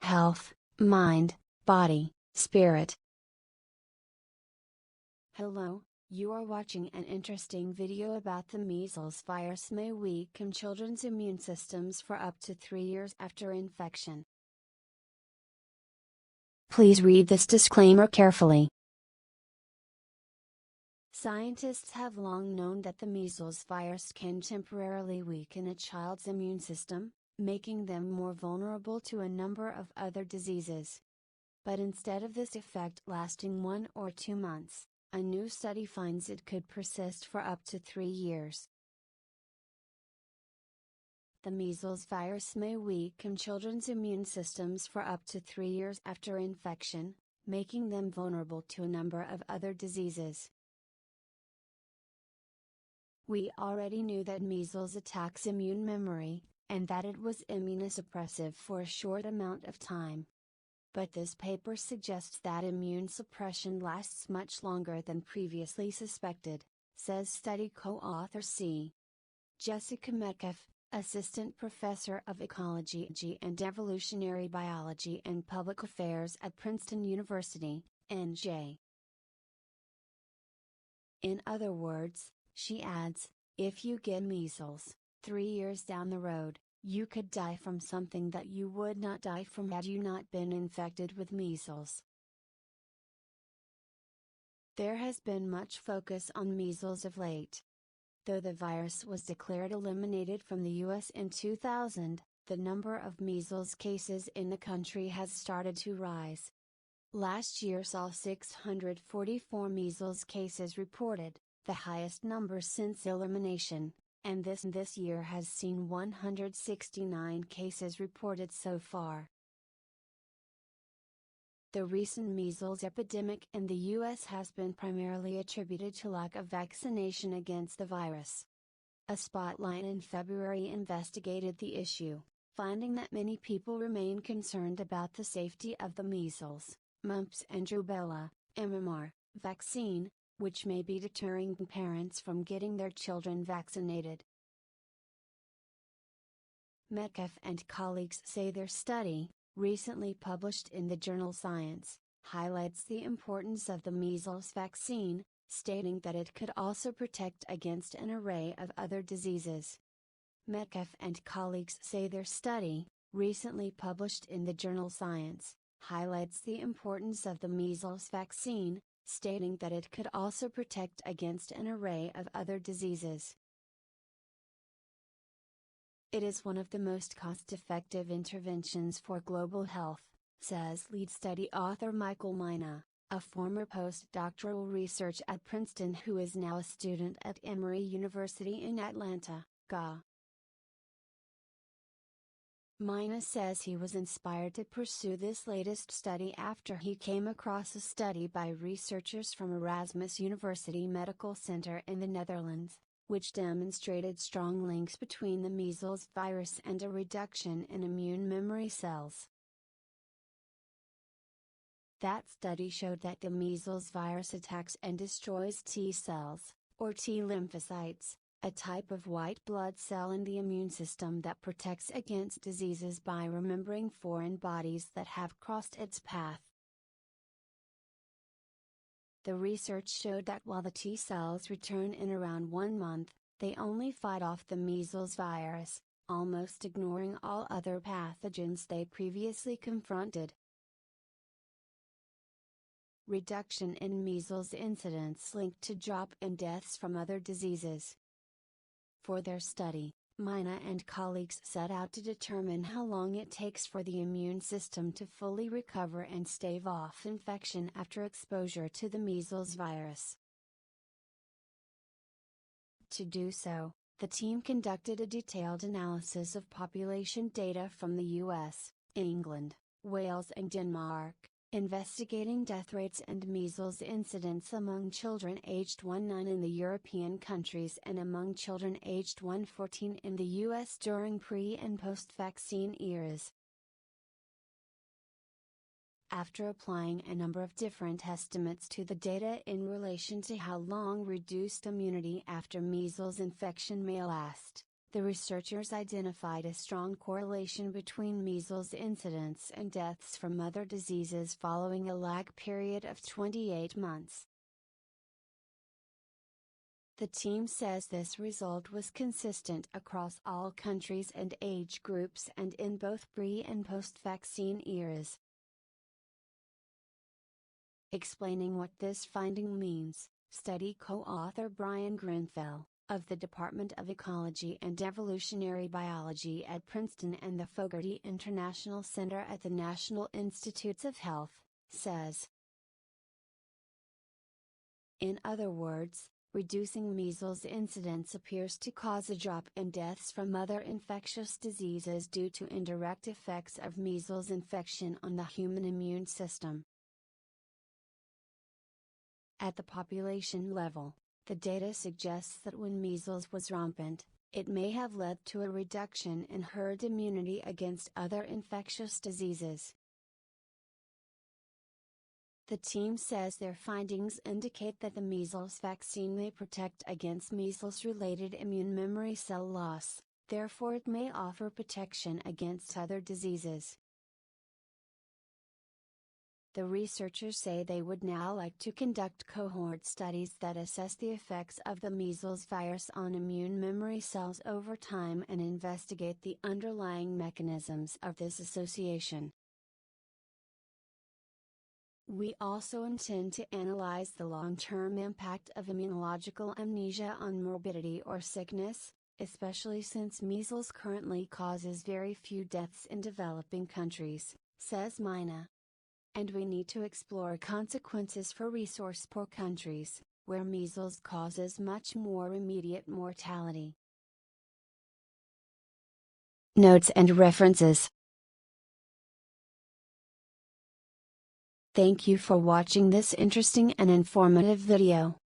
health, mind, body, spirit. Hello, you are watching an interesting video about the measles virus may weaken children's immune systems for up to 3 years after infection. Please read this disclaimer carefully. Scientists have long known that the measles virus can temporarily weaken a child's immune system, making them more vulnerable to a number of other diseases. But instead of this effect lasting 1 or 2 months, a new study finds it could persist for up to 3 years. The measles virus may weaken children's immune systems for up to 3 years after infection, making them vulnerable to a number of other diseases. We already knew that measles attacks immune memory, and that it was immunosuppressive for a short amount of time. But this paper suggests that immune suppression lasts much longer than previously suspected, says study co-author C. Jessica Metcalf, Assistant Professor of Ecology and Evolutionary Biology and Public Affairs at Princeton University, NJ. In other words, she adds, if you get measles, 3 years down the road, you could die from something that you would not die from had you not been infected with measles. There has been much focus on measles of late. Though the virus was declared eliminated from the US in 2000, the number of measles cases in the country has started to rise. Last year saw 644 measles cases reported, the highest number since elimination, and this year has seen 169 cases reported so far. The recent measles epidemic in the US has been primarily attributed to lack of vaccination against the virus. A spotlight in February investigated the issue, finding that many people remain concerned about the safety of the measles, mumps and rubella, MMR, vaccine, which may be deterring parents from getting their children vaccinated. Metcalf and colleagues say their study, recently published in the journal Science, highlights the importance of the measles vaccine, stating that it could also protect against an array of other diseases. Metcalf and colleagues say their study, recently published in the journal Science, highlights the importance of the measles vaccine, stating that it could also protect against an array of other diseases. It is one of the most cost-effective interventions for global health, says lead study author Michael Mina, a former postdoctoral researcher at Princeton who is now a student at Emory University in Atlanta, GA. Mina says he was inspired to pursue this latest study after he came across a study by researchers from Erasmus University Medical Center in the Netherlands, which demonstrated strong links between the measles virus and a reduction in immune memory cells. That study showed that the measles virus attacks and destroys T cells, or T lymphocytes, a type of white blood cell in the immune system that protects against diseases by remembering foreign bodies that have crossed its path. The research showed that while the T cells return in around 1 month, they only fight off the measles virus, almost ignoring all other pathogens they previously confronted. Reduction in measles incidence linked to drop in deaths from other diseases. For their study, Mina and colleagues set out to determine how long it takes for the immune system to fully recover and stave off infection after exposure to the measles virus. To do so, the team conducted a detailed analysis of population data from the US, England, Wales and Denmark, investigating death rates and measles incidence among children aged 1-9 in the European countries and among children aged 1-14 in the US during pre- and post-vaccine eras. After applying a number of different estimates to the data in relation to how long reduced immunity after measles infection may last, The researchers identified a strong correlation between measles incidence and deaths from other diseases following a lag period of 28 months. The team says this result was consistent across all countries and age groups and in both pre- and post-vaccine eras. Explaining what this finding means, study co-author Brian Grenfell, of the Department of Ecology and Evolutionary Biology at Princeton and the Fogarty International Center at the National Institutes of Health, says. In other words, reducing measles incidence appears to cause a drop in deaths from other infectious diseases due to indirect effects of measles infection on the human immune system. At the population level, the data suggests that when measles was rampant, it may have led to a reduction in herd immunity against other infectious diseases. The team says their findings indicate that the measles vaccine may protect against measles-related immune memory cell loss, therefore it may offer protection against other diseases. The researchers say they would now like to conduct cohort studies that assess the effects of the measles virus on immune memory cells over time and investigate the underlying mechanisms of this association. We also intend to analyze the long-term impact of immunological amnesia on morbidity or sickness, especially since measles currently causes very few deaths in developing countries, says Mina. And we need to explore consequences for resource-poor countries, where measles causes much more immediate mortality. Notes and references. Thank you for watching this interesting and informative video.